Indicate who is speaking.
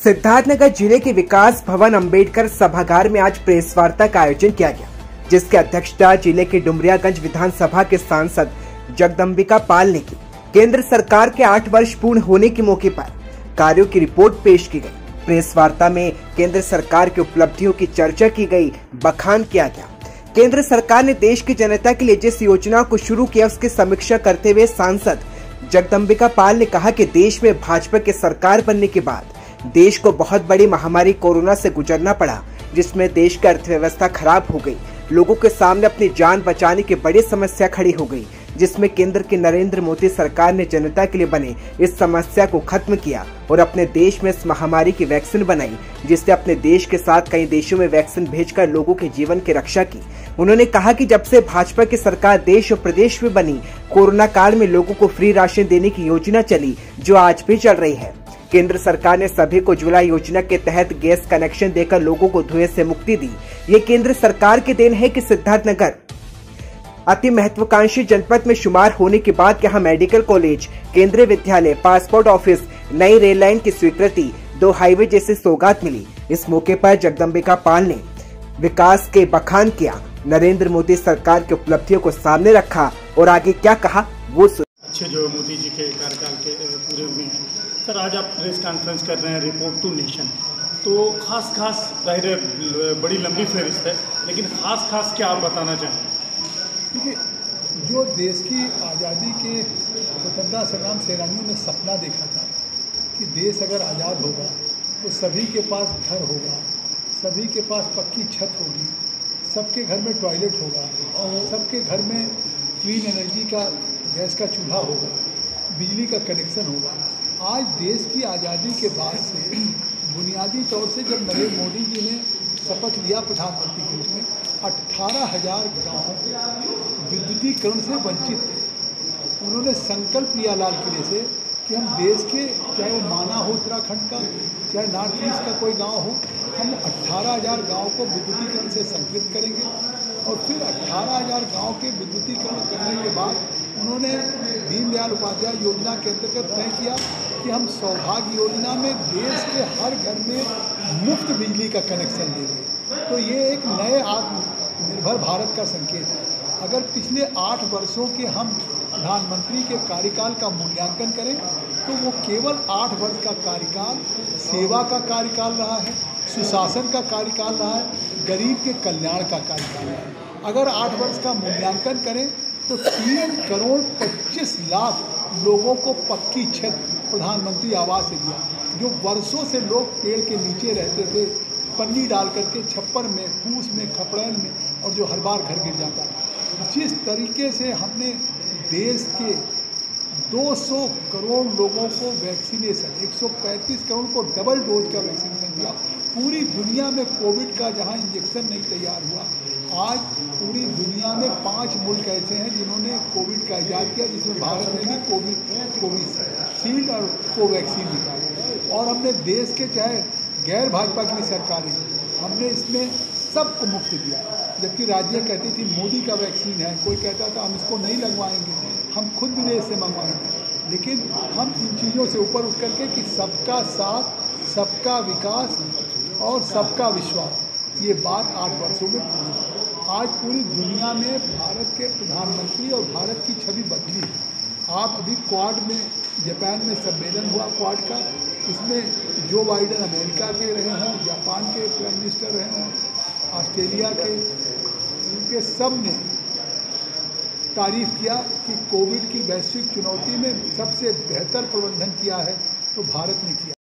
Speaker 1: सिद्धार्थनगर जिले के विकास भवन अंबेडकर सभागार में आज प्रेस वार्ता का आयोजन किया गया, जिसकी अध्यक्षता जिले के डुमरियागंज विधानसभा के सांसद जगदम्बिका पाल ने की। केंद्र सरकार के 8 वर्ष पूर्ण होने के मौके पर कार्यों की रिपोर्ट पेश की गई। प्रेस वार्ता में केंद्र सरकार की उपलब्धियों की चर्चा की गई, बखान किया गया। केंद्र सरकार ने देश की जनता के लिए जिस योजना को शुरू किया उसकी समीक्षा करते हुए सांसद जगदम्बिका पाल ने कहा कि देश में भाजपा की सरकार बनने के बाद देश को बहुत बड़ी महामारी कोरोना से गुजरना पड़ा, जिसमें देश की अर्थव्यवस्था खराब हो गई। लोगों के सामने अपनी जान बचाने की बड़ी समस्या खड़ी हो गई, जिसमें केंद्र की नरेंद्र मोदी सरकार ने जनता के लिए बने इस समस्या को खत्म किया और अपने देश में इस महामारी की वैक्सीन बनाई, जिससे अपने देश के साथ कई देशों में वैक्सीन भेजकर लोगों के जीवन की रक्षा की। उन्होंने कहा कि जब से भाजपा की सरकार देश और प्रदेश में बनी, कोरोना काल में लोगों को फ्री राशन देने की योजना चली, जो आज भी चल रही है। केंद्र सरकार ने सभी को उज्ज्वला योजना के तहत गैस कनेक्शन देकर लोगों को धुएं से मुक्ति दी। ये केंद्र सरकार की देन है कि सिद्धार्थनगर अति महत्वाकांक्षी जनपद में शुमार होने के बाद यहाँ मेडिकल कॉलेज, केंद्रीय विद्यालय, पासपोर्ट ऑफिस, नई रेल लाइन की स्वीकृति, 2 हाईवे जैसी सौगात मिली। इस मौके पर जगदम्बिका पाल ने विकास के बखान किया, नरेंद्र मोदी सरकार की उपलब्धियों को सामने रखा और आगे क्या कहा वो
Speaker 2: अच्छे जो मोदी जी के कार्यकाल के पूरे हुए हैं। सर, आज आप प्रेस कॉन्फ्रेंस कर रहे हैं रिपोर्ट टू नेशन, तो खास जाहिर बड़ी लंबी फहरिस्त है, लेकिन खास क्या आप बताना चाहें?
Speaker 3: देखिए, जो देश की आज़ादी के स्वतंत्रता संग्राम सेनानियों ने सपना देखा था कि देश अगर आज़ाद होगा तो सभी के पास घर होगा, सभी के पास पक्की छत होगी, सबके घर में टॉयलेट होगा और सबके घर में क्लीन एनर्जी का गैस का चूल्हा होगा, बिजली का कनेक्शन होगा। आज देश की आज़ादी के बाद से बुनियादी तौर से जब नरेंद्र मोदी जी ने शपथ लिया प्रधानमंत्री के रूप में, 18,000 गाँव विद्युतीकरण से वंचित थे। उन्होंने संकल्प लिया लाल किले से कि हम देश के, चाहे वो माना हो उत्तराखंड का, चाहे नॉर्थ ईस्ट का कोई गांव हो, हम 18,000 गाँव को विद्युतीकरण से संतृप्त करेंगे। और फिर 18,000 गाँव के विद्युतीकरण करने के बाद उन्होंने दीनदयाल उपाध्याय योजना के अंतर्गत तय किया कि हम सौभाग्य योजना में देश के हर घर में मुफ्त बिजली का कनेक्शन देंगे। तो ये एक नए आत्मनिर्भर भारत का संकेत है। अगर पिछले 8 वर्षों के हम प्रधानमंत्री के कार्यकाल का मूल्यांकन करें तो वो केवल 8 वर्ष का कार्यकाल सेवा का कार्यकाल रहा है, सुशासन का कार्यकाल रहा है, गरीब के कल्याण का कार्यकाल रहा है। अगर 8 वर्ष का मूल्यांकन करें तो 3 करोड़ 25 लाख लोगों को पक्की छत प्रधानमंत्री आवास से दिया। जो वर्षों से लोग पेड़ के नीचे रहते थे, पन्नी डाल करके छप्पर में, फूस में, खपड़ैल में, और जो हर बार घर गिर जाता था। जिस तरीके से हमने देश के 200 करोड़ लोगों को वैक्सीनेशन, 135 करोड़ को डबल डोज का वैक्सीनेशन दिया। पूरी दुनिया में कोविड का जहां इंजेक्शन नहीं तैयार हुआ, आज पूरी दुनिया में 5 मुल्क ऐसे हैं जिन्होंने कोविड का इजाद किया, जिसमें भारत ने भी कोविशील्ड और कोवैक्सीन निकाला। और हमने देश के, चाहे गैर भाजपा की सरकारें, हमने इसमें सबको मुफ्त दिया। जबकि राज्य कहती थी मोदी का वैक्सीन है, कोई कहता था हम इसको नहीं लगवाएंगे, हम खुद विदेश से मंगवाएंगे। लेकिन हम इन चीज़ों से ऊपर उठ करके कि सबका साथ, सबका विकास और सबका विश्वास, ये बात 8 वर्षों में पूरी। आज पूरी दुनिया में भारत के प्रधानमंत्री और भारत की छवि बदली है। आप अभी क्वाड में, जापान में सम्मेलन हुआ क्वाड का, उसमें जो बाइडेन अमेरिका के रहे हों, जापान के प्राइम मिनिस्टर रहे हों, ऑस्ट्रेलिया के, उनके सब ने तारीफ किया कि कोविड की वैश्विक चुनौती में सबसे बेहतर प्रबंधन किया है तो भारत ने किया।